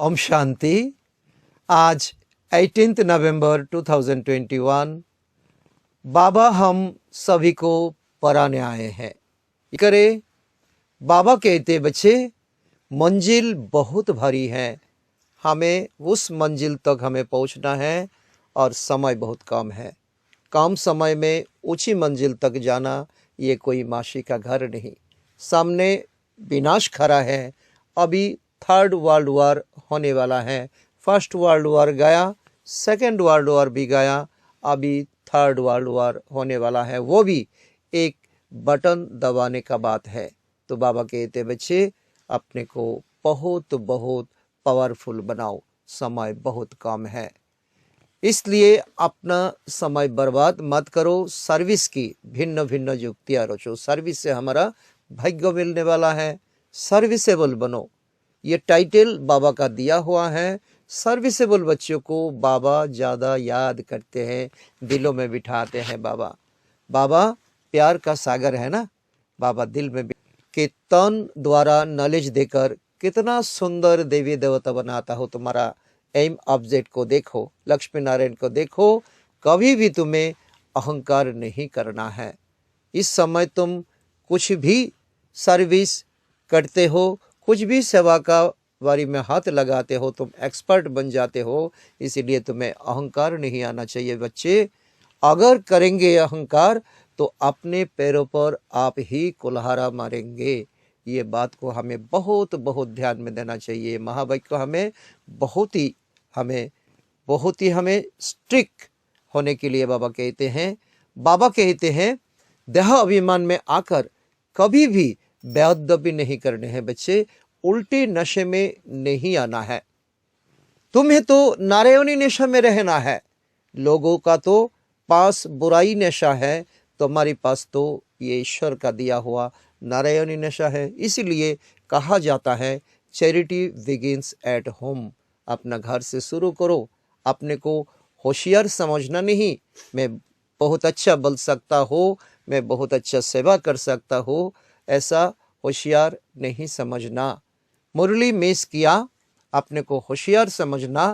ओम शांति। आज 18 नवंबर 2021 बाबा हम सभी को पढ़ाने आए हैं। करे बाबा कहते बच्चे मंजिल बहुत भारी है, हमें उस मंजिल तक हमें पहुंचना है और समय बहुत कम है। कम समय में ऊंची मंजिल तक जाना ये कोई माशी का घर नहीं। सामने विनाश खड़ा है। अभी थर्ड वर्ल्ड वॉर होने वाला है। फर्स्ट वर्ल्ड वॉर गया, सेकेंड वर्ल्ड वॉर भी गया, अभी थर्ड वर्ल्ड वॉर होने वाला है। वो भी एक बटन दबाने का बात है। तो बाबा कहते बच्चे अपने को बहुत बहुत पावरफुल बनाओ, समय बहुत कम है, इसलिए अपना समय बर्बाद मत करो। सर्विस की भिन्न भिन्न युक्तियाँ रचो। सर्विस से हमारा भाग्य मिलने वाला है। सर्विसेबल बनो, ये टाइटल बाबा का दिया हुआ है। सर्विसेबल बच्चों को बाबा ज़्यादा याद करते हैं, दिलों में बिठाते हैं। बाबा प्यार का सागर है ना। बाबा दिल में कीर्तन द्वारा नॉलेज देकर कितना सुंदर देवी देवता बनाता हो। तुम्हारा एम ऑब्जेक्ट को देखो, लक्ष्मी नारायण को देखो। कभी भी तुम्हें अहंकार नहीं करना है। इस समय तुम कुछ भी सर्विस करते हो, कुछ भी सेवा का बारी में हाथ लगाते हो, तुम एक्सपर्ट बन जाते हो। इसीलिए तुम्हें अहंकार नहीं आना चाहिए बच्चे। अगर करेंगे अहंकार तो अपने पैरों पर आप ही कुल्हाड़ा मारेंगे। ये बात को हमें बहुत बहुत ध्यान में देना चाहिए। महावाक्य को बहुत ही हमें स्ट्रिक्ट होने के लिए बाबा कहते हैं देह अभिमान में आकर कभी भी बेअदबी नहीं करने हैं बच्चे। उल्टे नशे में नहीं आना है। तुम्हें तो नारायणी नशा में रहना है। लोगों का तो पास बुराई नशा है, तुम्हारे पास तो ये ईश्वर का दिया हुआ नारायणी नशा है। इसीलिए कहा जाता है चैरिटी बिगिंस एट होम। अपना घर से शुरू करो। अपने को होशियार समझना नहीं, मैं बहुत अच्छा बोल सकता हूँ, मैं बहुत अच्छा सेवा कर सकता हूँ, ऐसा होशियार नहीं समझना। मुरली मिस किया, अपने को होशियार समझना।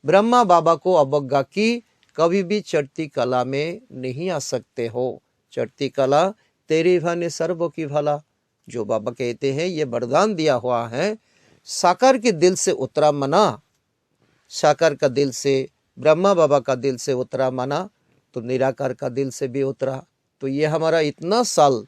ब्रह्मा बाबा को अवज्ञा की, कभी भी चढ़ती कला में नहीं आ सकते हो। चढ़ती कला तेरी भाने सर्व की भला, जो बाबा कहते हैं ये वरदान दिया हुआ है। साकार के दिल से उतरा मना, साकार का दिल से, ब्रह्मा बाबा का दिल से उतरा मना तो निराकार का दिल से भी उतरा। तो ये हमारा इतना साल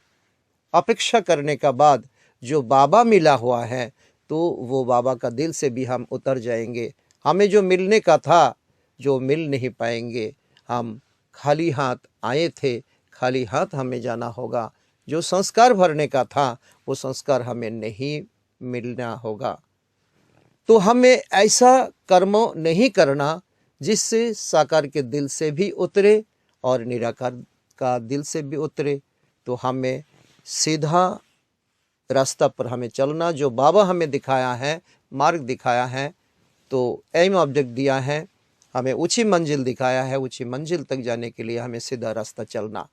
अपेक्षा करने का बाद जो बाबा मिला हुआ है, तो वो बाबा का दिल से भी हम उतर जाएंगे। हमें जो मिलने का था, जो मिल नहीं पाएंगे। हम खाली हाथ आए थे, खाली हाथ हमें जाना होगा। जो संस्कार भरने का था, वो संस्कार हमें नहीं मिलना होगा। तो हमें ऐसा कर्म नहीं करना जिससे साकार के दिल से भी उतरे और निराकार का दिल से भी उतरे। तो हमें सीधा रास्ता पर हमें चलना, जो बाबा हमें दिखाया है, मार्ग दिखाया है, तो एम ऑब्जेक्ट दिया है, हमें ऊंची मंजिल दिखाया है। ऊंची मंजिल तक जाने के लिए हमें सीधा रास्ता चलना।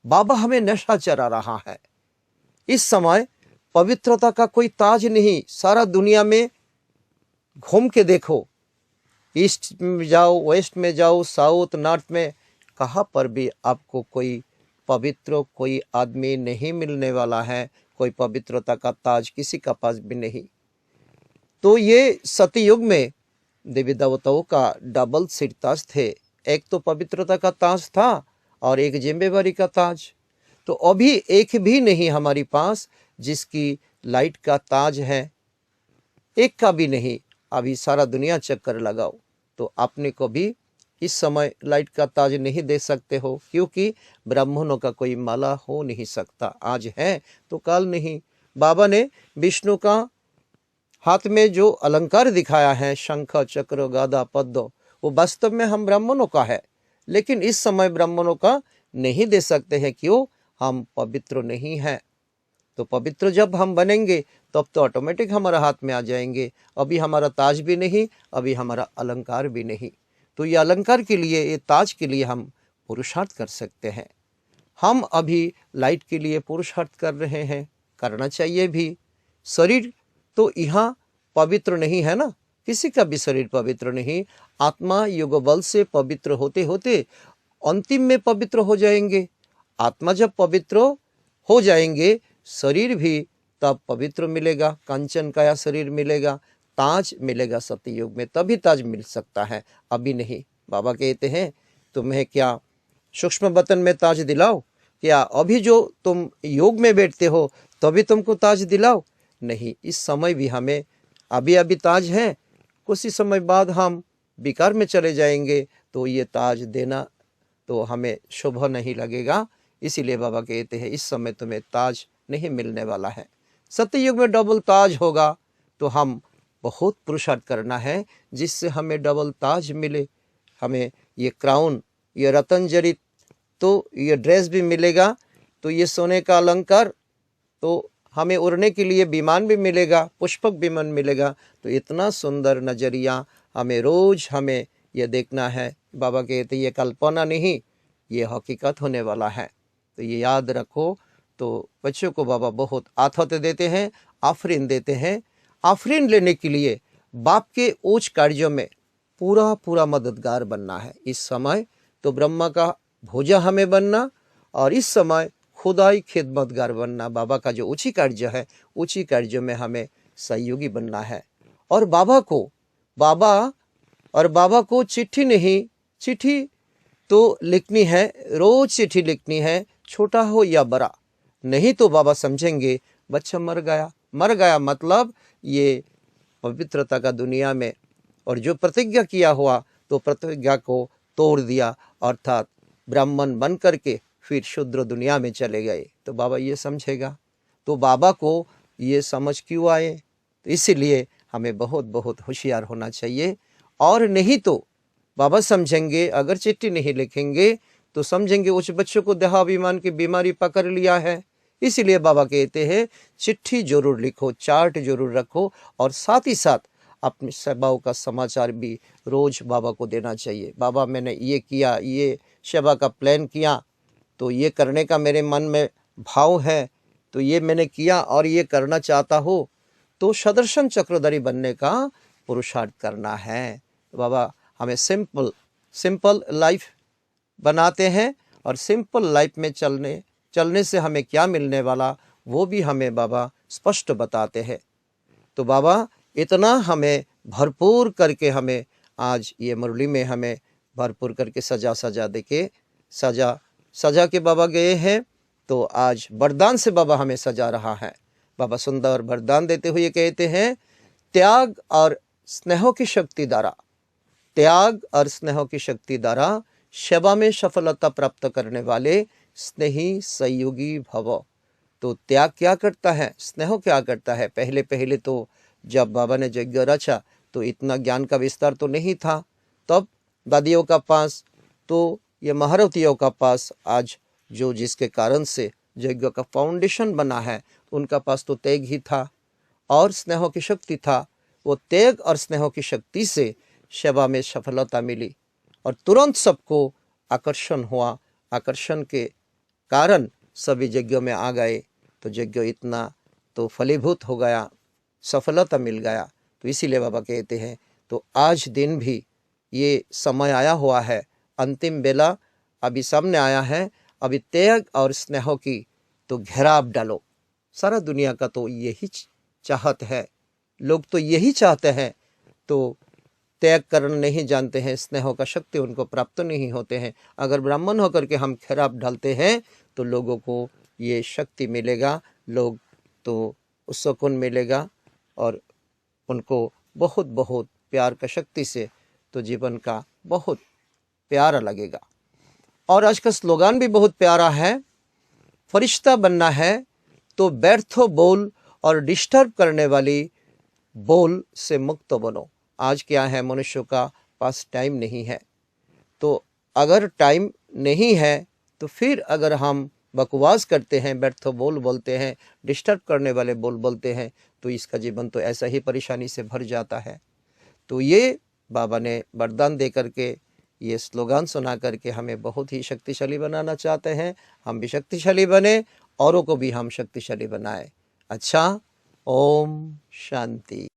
बाबा हमें नशा चढ़ा रहा है। इस समय पवित्रता का कोई ताज नहीं। सारा दुनिया में घूम के देखो, ईस्ट में जाओ, वेस्ट में जाओ, साउथ नॉर्थ में, कहाँ पर भी आपको कोई पवित्र कोई आदमी नहीं मिलने वाला है। कोई पवित्रता का ताज किसी का पास भी नहीं। तो ये सतयुग में देवी देवताओं का डबल सीट ताज थे। एक तो पवित्रता का ताज था और एक जिम्मेवारी का ताज। तो अभी एक भी नहीं हमारे पास जिसकी लाइट का ताज है, एक का भी नहीं। अभी सारा दुनिया चक्कर लगाओ तो अपने को भी इस समय लाइट का ताज नहीं दे सकते हो, क्योंकि ब्राह्मणों का कोई माला हो नहीं सकता। आज है तो कल नहीं। बाबा ने विष्णु का हाथ में जो अलंकार दिखाया है, शंख चक्र गदा पद्म, वो वास्तव में हम ब्राह्मणों का है। लेकिन इस समय ब्राह्मणों का नहीं दे सकते हैं। क्यों? हम पवित्र नहीं हैं। तो पवित्र जब हम बनेंगे तब तो ऑटोमेटिक हमारा हाथ में आ जाएंगे। अभी हमारा ताज भी नहीं, अभी हमारा अलंकार भी नहीं। तो ये अलंकार के लिए, ये ताज के लिए हम पुरुषार्थ कर सकते हैं। हम अभी लाइट के लिए पुरुषार्थ कर रहे हैं, करना चाहिए भी। शरीर तो यहाँ पवित्र नहीं है ना, किसी का भी शरीर पवित्र नहीं। आत्मा योग बल से पवित्र होते होते अंतिम में पवित्र हो जाएंगे। आत्मा जब पवित्र हो जाएंगे, शरीर भी तब पवित्र मिलेगा, कंचन काया शरीर मिलेगा, ताज मिलेगा सतयुग में, तभी ताज मिल सकता है, अभी नहीं। बाबा कहते हैं तुम्हें क्या सूक्ष्म बतन में ताज दिलाओ? क्या अभी जो तुम योग में बैठते हो तभी तुमको ताज दिलाओ? नहीं, इस समय भी हमें अभी अभी ताज है, कुछ ही समय बाद हम विकार में चले जाएंगे, तो ये ताज देना तो हमें शुभ नहीं लगेगा। इसीलिए बाबा कहते हैं इस समय तुम्हें ताज नहीं मिलने वाला है। सत्ययुग में डबल ताज होगा, तो हम बहुत पुरुषार्थ करना है जिससे हमें डबल ताज मिले। हमें ये क्राउन, ये रतन जड़ित, तो ये ड्रेस भी मिलेगा, तो ये सोने का अलंकार, तो हमें उड़ने के लिए विमान भी मिलेगा, पुष्पक विमान मिलेगा। तो इतना सुंदर नजरिया हमें रोज हमें ये देखना है। बाबा कहते ये कल्पना नहीं, ये हकीकत होने वाला है, तो ये याद रखो। तो बच्चों को बाबा बहुत आथत देते हैं, आफरीन देते हैं। आफरीन लेने के लिए बाप के उच्च कार्यों में पूरा पूरा मददगार बनना है। इस समय तो ब्रह्मा का भोजा हमें बनना, और इस समय खुदाई खिदमतगार बनना। बाबा का जो ऊंची कार्य है, ऊंची कार्यों में हमें सहयोगी बनना है। और बाबा को चिट्ठी नहीं, चिट्ठी तो लिखनी है, रोज चिट्ठी लिखनी है, छोटा हो या बड़ा। नहीं तो बाबा समझेंगे बच्चा मर गया। मर गया मतलब ये पवित्रता का दुनिया में, और जो प्रतिज्ञा किया हुआ तो प्रतिज्ञा को तोड़ दिया, अर्थात ब्राह्मण बन करके फिर शूद्र दुनिया में चले गए। तो बाबा ये समझेगा। तो बाबा को ये समझ क्यों आए? तो इसीलिए हमें बहुत बहुत होशियार होना चाहिए। और नहीं तो बाबा समझेंगे, अगर चिट्ठी नहीं लिखेंगे तो समझेंगे उस बच्चों को देहाभिमान की बीमारी पकड़ लिया है। इसीलिए बाबा कहते हैं चिट्ठी जरूर लिखो, चार्ट जरूर रखो, और साथ ही साथ अपनी सेवाओं का समाचार भी रोज बाबा को देना चाहिए। बाबा मैंने ये किया, ये सेवा का प्लान किया, तो ये करने का मेरे मन में भाव है, तो ये मैंने किया और ये करना चाहता हूँ। तो सदर्शन चक्रधारी बनने का पुरुषार्थ करना है। बाबा हमें सिंपल लाइफ बनाते हैं, और सिंपल लाइफ में चलने से हमें क्या मिलने वाला वो भी हमें बाबा स्पष्ट बताते हैं। तो बाबा इतना हमें भरपूर करके हमें आज ये मुरली में हमें भरपूर करके सजा देके सजा के बाबा गए हैं। तो आज वरदान से बाबा हमें सजा रहा है। बाबा सुंदर वरदान देते हुए कहते हैं त्याग और स्नेहों की शक्ति द्वारा, त्याग और स्नेहों की शक्ति द्वारा सेवा में सफलता प्राप्त करने वाले स्नेही सहयोगी भव। तो त्याग क्या करता है, स्नेह क्या करता है? पहले पहले तो जब बाबा ने यज्ञ रचा तो इतना ज्ञान का विस्तार तो नहीं था। तब दादियों का पास, तो ये महारथियों का पास आज जो जिसके कारण से यज्ञ का फाउंडेशन बना है, उनका पास तो त्याग ही था और स्नेह की शक्ति था। वो त्याग और स्नेह की शक्ति से सेवा में सफलता मिली और तुरंत सबको आकर्षण हुआ। आकर्षण के कारण सभी यज्ञों में आ गए, तो यज्ञ इतना तो फलीभूत हो गया, सफलता मिल गया। तो इसीलिए बाबा कहते हैं तो आज दिन भी ये समय आया हुआ है, अंतिम बेला अभी सामने आया है। अभी त्याग और स्नेह की तो घेराव डालो। सारा दुनिया का तो यही चाहत है, लोग तो यही चाहते हैं। तो त्याग करना नहीं जानते हैं, स्नेह का शक्ति उनको प्राप्त नहीं होते हैं। अगर ब्राह्मण होकर के हम घेराव डालते हैं तो लोगों को ये शक्ति मिलेगा, लोग तो सुकून मिलेगा और उनको बहुत बहुत प्यार का शक्ति से तो जीवन का बहुत प्यारा लगेगा। और आज का स्लोगान भी बहुत प्यारा है, फरिश्ता बनना है तो व्यर्थ बोल और डिस्टर्ब करने वाली बोल से मुक्त बनो। आज क्या है, मनुष्य का पास टाइम नहीं है। तो अगर टाइम नहीं है तो फिर अगर हम बकवास करते हैं, व्यर्थ बोल बोलते हैं, डिस्टर्ब करने वाले बोल बोलते हैं, तो इसका जीवन तो ऐसा ही परेशानी से भर जाता है। तो ये बाबा ने वरदान दे करके, ये स्लोगान सुना करके हमें बहुत ही शक्तिशाली बनाना चाहते हैं। हम भी शक्तिशाली बने, औरों को भी हम शक्तिशाली बनाए। अच्छा, ओम शांति।